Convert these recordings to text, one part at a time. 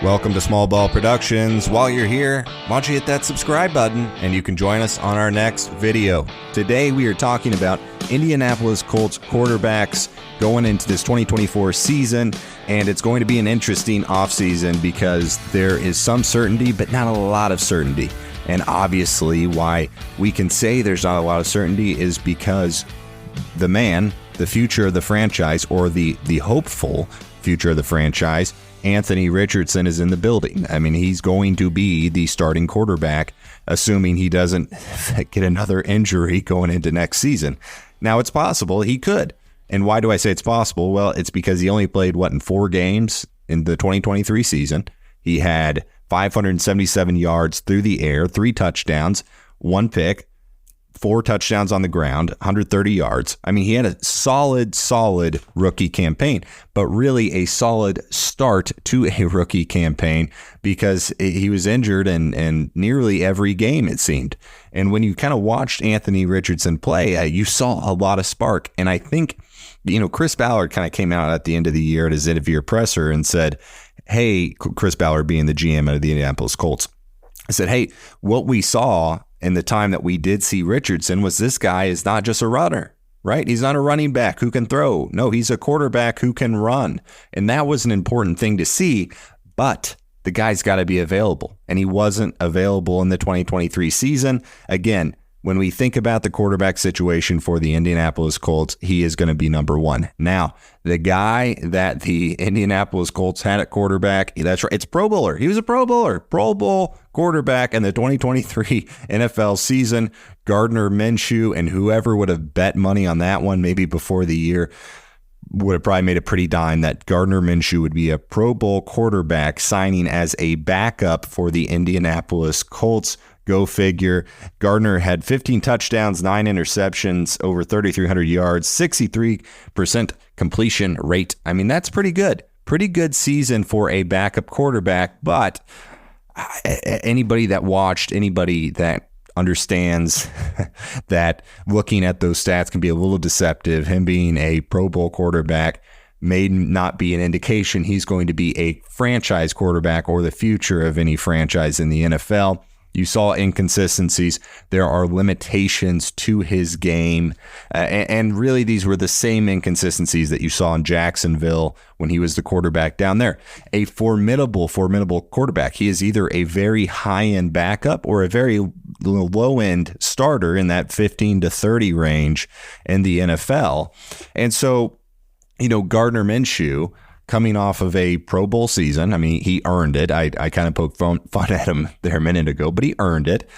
Welcome to Small Ball Productions. While you're here, why don't you hit that subscribe button and you can join us on our next video. Today we are talking about Indianapolis Colts quarterbacks going into this 2024 season, and it's going to be an interesting offseason because there is some certainty, but not a lot of certainty. And obviously why we can say there's not a lot of certainty is because the man, the future of the franchise, or the hopeful future of the franchise, Anthony Richardson, is in the building. I mean, he's going to be the starting quarterback, assuming he doesn't get another injury going into next season. Now, it's possible he could. And why do I say it's possible? Well, it's because he only played, in 4 games in the 2023 season. He had 577 yards through the air, 3 touchdowns, 1 pick, 4 touchdowns on the ground, 130 yards. I mean, he had a solid rookie campaign, but really a solid start to a rookie campaign because he was injured in nearly every game, it seemed. And when you kind of watched Anthony Richardson play, you saw a lot of spark. And I think, Chris Ballard kind of came out at the end of the year at his interview presser and said, hey, Chris Ballard being the GM of the Indianapolis Colts, I said, hey, what we saw in the time that we did see Richardson was this guy is not just a runner, right? He's not a running back who can throw. No, he's a quarterback who can run. And that was an important thing to see, but the guy's got to be available. And he wasn't available in the 2023 season. Again, when we think about the quarterback situation for the Indianapolis Colts, he is going to be number 1. Now, the guy that the Indianapolis Colts had at quarterback, that's right, it's Pro Bowler. He was a Pro Bowler, Pro Bowl quarterback in the 2023 NFL season, Gardner Minshew, and whoever would have bet money on that one maybe before the year would have probably made a pretty dime that Gardner Minshew would be a Pro Bowl quarterback signing as a backup for the Indianapolis Colts. Go figure. Gardner had 15 touchdowns, 9 interceptions, over 3,300 yards, 63% completion rate. I mean, that's pretty good. Pretty good season for a backup quarterback, but anybody that watched, anybody that understands that looking at those stats can be a little deceptive. Him being a Pro Bowl quarterback may not be an indication he's going to be a franchise quarterback or the future of any franchise in the NFL. You saw inconsistencies. There are limitations to his game. And really, these were the same inconsistencies that you saw in Jacksonville when he was the quarterback down there. A formidable quarterback. He is either a very high-end backup or a very low-end starter in that 15 to 30 range in the NFL. And so, Gardner Minshew, coming off of a Pro Bowl season. I mean, he earned it. I kind of poked fun at him there a minute ago, but he earned it.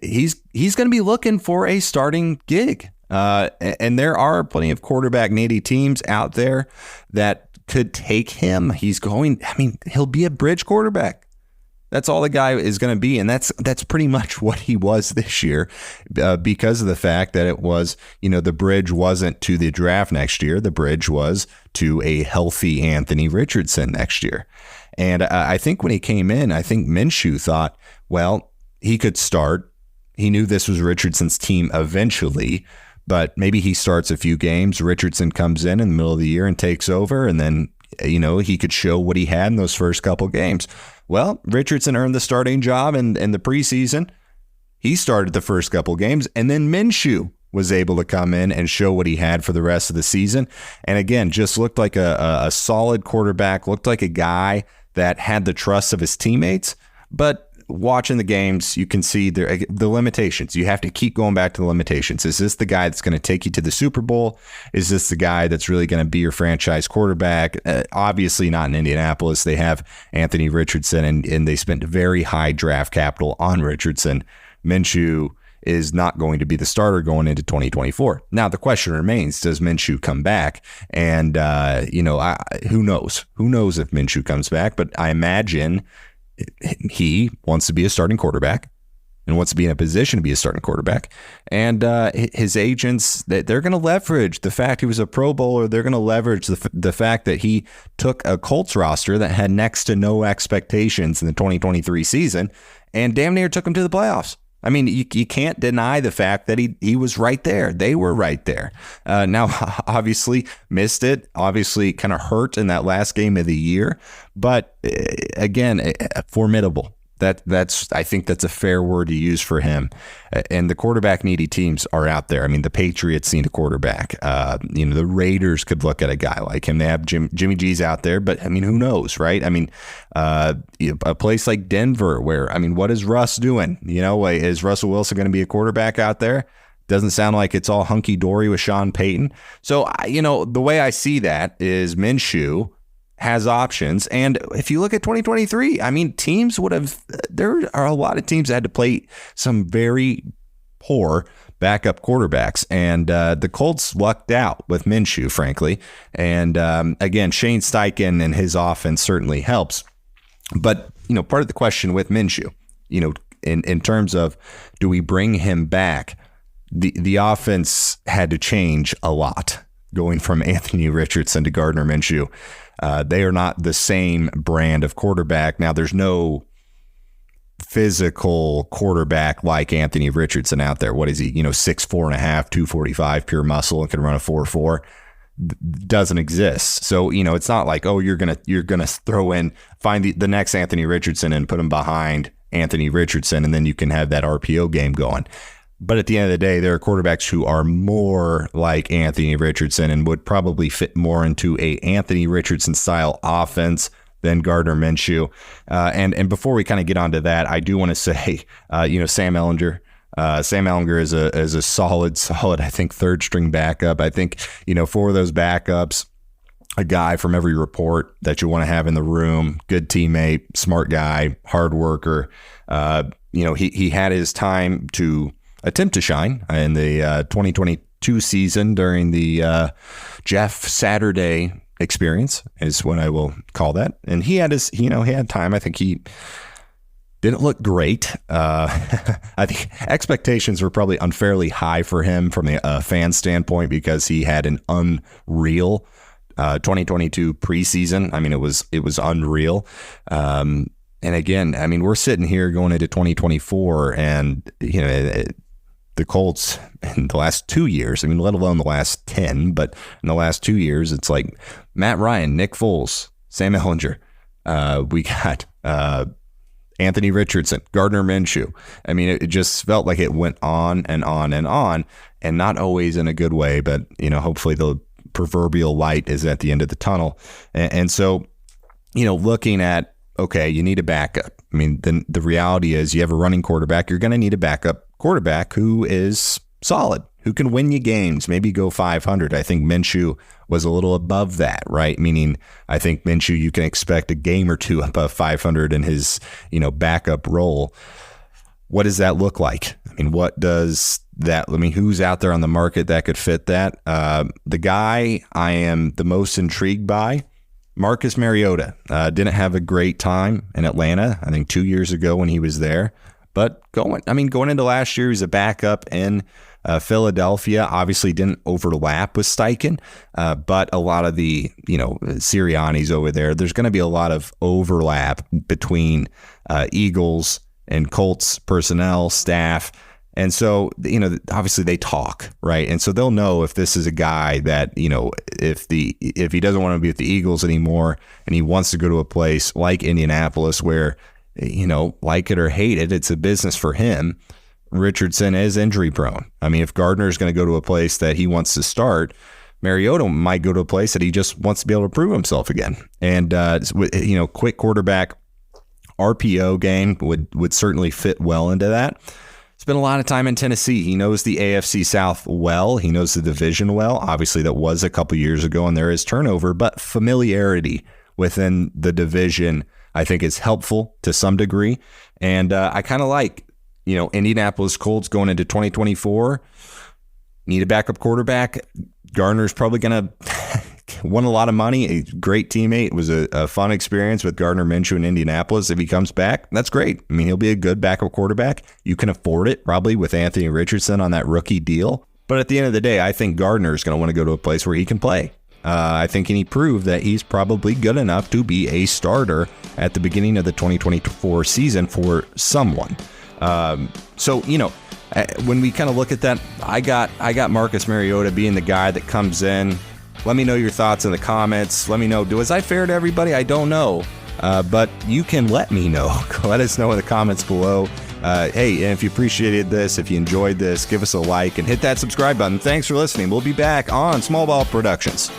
He's going to be looking for a starting gig. And there are plenty of quarterback needy teams out there that could take him. He'll be a bridge quarterback. That's all the guy is going to be. And that's pretty much what he was this year because of the fact that it was, the bridge wasn't to the draft next year. The bridge was to a healthy Anthony Richardson next year. And I think when he came in, I think Minshew thought, well, he could start. He knew this was Richardson's team eventually, but maybe he starts a few games. Richardson comes in the middle of the year and takes over. And then, he could show what he had in those first couple games. Well, Richardson earned the starting job in the preseason. He started the first couple games, and then Minshew was able to come in and show what he had for the rest of the season. And again, just looked like a solid quarterback, looked like a guy that had the trust of his teammates. But watching the games, you can see the limitations. You have to keep going back to the limitations. Is this the guy that's going to take you to the Super Bowl? Is this the guy that's really going to be your franchise quarterback? Obviously not in Indianapolis. They have Anthony Richardson, and they spent very high draft capital on Richardson. Minshew is not going to be the starter going into 2024. Now, the question remains, does Minshew come back? And, who knows? Who knows if Minshew comes back? But I imagine he wants to be a starting quarterback and wants to be in a position to be a starting quarterback. And his agents, they're going to leverage the fact he was a Pro Bowler. They're going to leverage the fact that he took a Colts roster that had next to no expectations in the 2023 season and damn near took them to the playoffs. I mean, you can't deny the fact that he was right there. They were right there. Now, obviously, missed it. Obviously, kind of hurt in that last game of the year. But again, formidable. I think that's a fair word to use for him. And the quarterback needy teams are out there. I mean, the Patriots need a quarterback. The Raiders could look at a guy like him. They have Jimmy G's out there, but I mean, who knows, right? I mean, a place like Denver where, I mean, what is Russ doing? Is Russell Wilson going to be a quarterback out there? Doesn't sound like it's all hunky-dory with Sean Payton. So, the way I see that is Minshew has options. And if you look at 2023, I mean, there are a lot of teams that had to play some very poor backup quarterbacks. And the Colts lucked out with Minshew, frankly. And again, Shane Steichen and his offense certainly helps. But, part of the question with Minshew, in terms of do we bring him back, the offense had to change a lot going from Anthony Richardson to Gardner Minshew. They are not the same brand of quarterback. Now, there's no physical quarterback like Anthony Richardson out there. What is he? 6'4.5", 245, pure muscle, and can run a 4.4. Doesn't exist. So, it's not like, oh, you're gonna find the next Anthony Richardson and put him behind Anthony Richardson, and then you can have that RPO game going. But at the end of the day, there are quarterbacks who are more like Anthony Richardson and would probably fit more into a Anthony Richardson style offense than Gardner Minshew. And before we kind of get onto that, I do want to say, Sam Ehlinger. Sam Ehlinger is a solid, I think, third string backup. I think, for those backups, a guy from every report that you want to have in the room, good teammate, smart guy, hard worker. He had his time to attempt to shine in the 2022 season during the Jeff Saturday experience is what I will call that. And he had he had time. I think he didn't look great. I think expectations were probably unfairly high for him from a fan standpoint because he had an unreal 2022 preseason. I mean, it was unreal. And again, I mean, we're sitting here going into 2024 and, the Colts in the last 2 years, I mean, let alone the last 10, but in the last 2 years, it's like Matt Ryan, Nick Foles, Sam Ehlinger. We got Anthony Richardson, Gardner Minshew. I mean, it just felt like it went on and on and on, and not always in a good way, but, hopefully the proverbial light is at the end of the tunnel. And so, looking at, okay, you need a backup. I mean, then the reality is you have a running quarterback, you're going to need a backup quarterback who is solid, who can win you games, maybe go 500. I think Minshew was a little above that, right? Meaning, I think Minshew, you can expect a game or two above 500 in his, backup role. What does that look like? I mean, who's out there on the market that could fit that? The guy I am the most intrigued by, Marcus Mariota, didn't have a great time in Atlanta, I think 2 years ago when he was there. But going into last year, he was a backup in Philadelphia. Obviously didn't overlap with Steichen, but a lot of the, Sirianni's over there. There's going to be a lot of overlap between Eagles and Colts personnel, staff. And so, obviously they talk, right? And so they'll know if this is a guy that, if he doesn't want to be with the Eagles anymore and he wants to go to a place like Indianapolis where, like it or hate it, it's a business for him. Richardson is injury prone. I mean, if Gardner is going to go to a place that he wants to start, Mariota might go to a place that he just wants to be able to prove himself again. And, quick quarterback RPO game would certainly fit well into that. Spent a lot of time in Tennessee. He knows the AFC South well. He knows the division well. Obviously, that was a couple years ago, and there is turnover, but familiarity within the division, I think, is helpful to some degree. And I kind of like, Indianapolis Colts going into 2024. Need a backup quarterback. Gardner's probably going to won a lot of money. A great teammate. It was a fun experience with Gardner Minshew in Indianapolis. If he comes back, that's great. I mean, he'll be a good backup quarterback. You can afford it probably with Anthony Richardson on that rookie deal. But at the end of the day, I think Gardner is going to want to go to a place where he can play. I think he proved that he's probably good enough to be a starter at the beginning of the 2024 season for someone. So, when we kind of look at that, I got Marcus Mariota being the guy that comes in. Let me know your thoughts in the comments. Let me know, was I fair to everybody? I don't know. But you can let me know. Let us know in the comments below. Hey, and if you appreciated this, if you enjoyed this, give us a like and hit that subscribe button. Thanks for listening. We'll be back on Small Ball Productions.